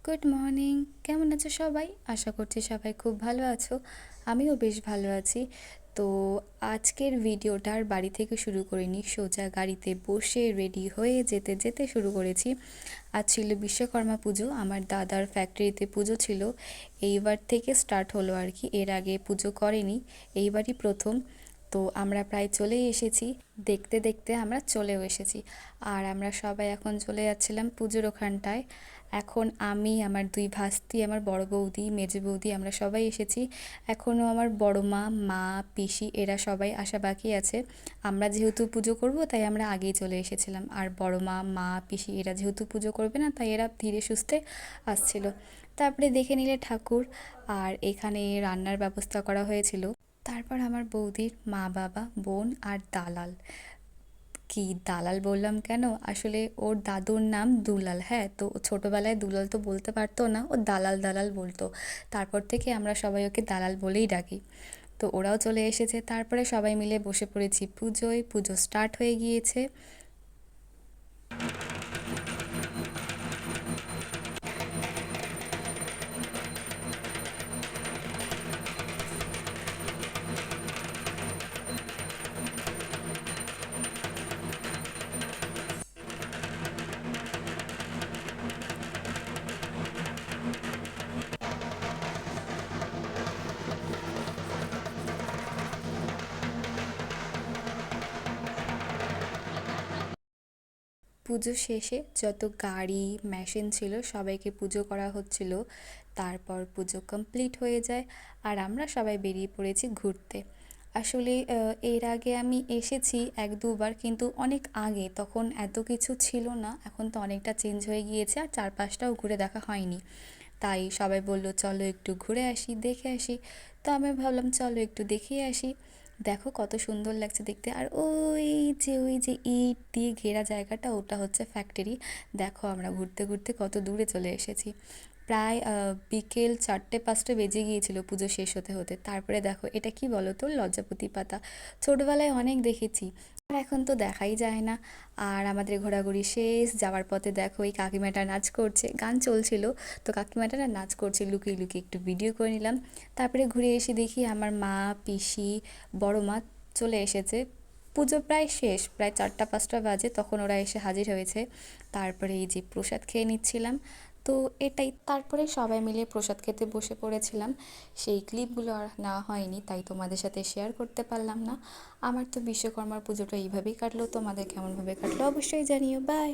Good morning. কেমন আছো সবাই? আশা করছি সবাই খুব ভালো আছো। আমিও বেশ ভালো আছি। তো আজকের ভিডিওটা আর বাড়ি থেকে শুরু করিনি, সোজা গাড়িতে বসে রেডি হয়ে যেতে যেতে শুরু করেছি। আজ ছিল বিশ্বকর্মা পুজো, আমার দাদার ফ্যাক্টরিতে পুজো ছিল। এইবার থেকে স্টার্ট হলো আর কি, এর আগে পুজো করেনি, এইবারই প্রথম। তো আমরা প্রায় চলেই এসেছি, দেখতে দেখতে আমরা চলেও এসেছি। আর আমরা সবাই এখন চলে যাচ্ছিলাম পুজোর ওখানটায়। এখন আমি, আমার দুই ভাস্তি, আমার বড় বৌদি, মেজো বৌদি, আমরা সবাই এসেছি। এখনও আমার বড় মা, মা, পিসি এরা সবাই আসা বাকি আছে। আমরা যেহেতু পুজো করব তাই আমরা আগেই চলে এসেছিলাম, আর বড় মা, মা, পিসি এরা যেহেতু পুজো করবে না তাই এরা ধীরে সুস্থে আসছিল। তারপরে দেখে নিলে ঠাকুর, আর এখানে রান্নার ব্যবস্থা করা হয়েছিল। তারপর আমার বৌদির মা, বাবা, বোন আর দালাল। কি দালাল বললাম কেন, আসলে ওর দাদুর নাম দুলাল। হ্যাঁ, তো ও ছোটোবেলায় দুলাল তো বলতে পারতো না, ও দালাল দালাল বলতো। তারপর থেকে আমরা সবাই ওকে দালাল বলেই ডাকি। তো ওরাও চলে এসেছে, তারপরে সবাই মিলে বসে পড়েছি পুজোয়। পুজো স্টার্ট হয়ে গিয়েছে। পুজো শেষে যত গাড়ি মেশিন ছিল সবাইকে পুজো করা হচ্ছিল। তারপর পুজো কমপ্লিট হয়ে যায়, আর আমরা সবাই বেরিয়ে পড়েছি ঘুরতে। আসলে এর আগে আমি এসেছি এক দুবার, কিন্তু অনেক আগে, তখন এত কিছু ছিল না। এখন তো অনেকটা চেঞ্জ হয়ে গিয়েছে, আর চারপাশটাও ঘুরে দেখা হয়নি। তাই সবাই বলল চলো একটু ঘুরে আসি, দেখে আসি। তো আমি ভাবলাম চলো একটু দেখিয়ে আসি। দেখো কত সুন্দর লাগছে দেখতে। আর ওই যে ইট দিয়ে ঘেরা জায়গাটা, ওটা হচ্ছে ফ্যাক্টরি। দেখো আমরা ঘুরতে ঘুরতে কত দূরে চলে এসেছি। প্রায় বিকেল 4টে 5টে বেজে গিয়েছিল পুজো শেষ হতে হতে। তারপরে দেখো এটা কি বলো তো, লজ্জাপতি পাতা। ছোটবেলায় অনেক দেখেছি, আর এখন তো দেখাই যায় না। আর আমাদের ঘোরাঘুরি শেষ, যাওয়ার পথে দেখো এই কাকিমাটা নাচ করছে, গান চলছিল। তো কাকিমাটা না নাচ করছে, লুকিয়ে লুকিয়ে একটু ভিডিও করে নিলাম। তারপরে ঘুরে এসে দেখি আমার মা, পিসি, বড় মা চলে এসেছে। পুজো প্রায় শেষ, প্রায় 4টা 5টা বাজে, তখন ওরা এসে হাজির হয়েছে। তারপরে এই যে প্রসাদ খেয়ে নিচ্ছিলাম। তো এটাই, তারপরে সবাই মিলে প্রসাদ খেতে বসে পড়েছিলাম। সেই ক্লিপগুলো আর নেওয়া হয়নি, তাই তোমাদের সাথে শেয়ার করতে পারলাম না। আমার তো বিশ্বকর্মার পুজোটা এইভাবেই কাটলো, তোমাদের কেমনভাবে কাটলো অবশ্যই জানিও। বাই।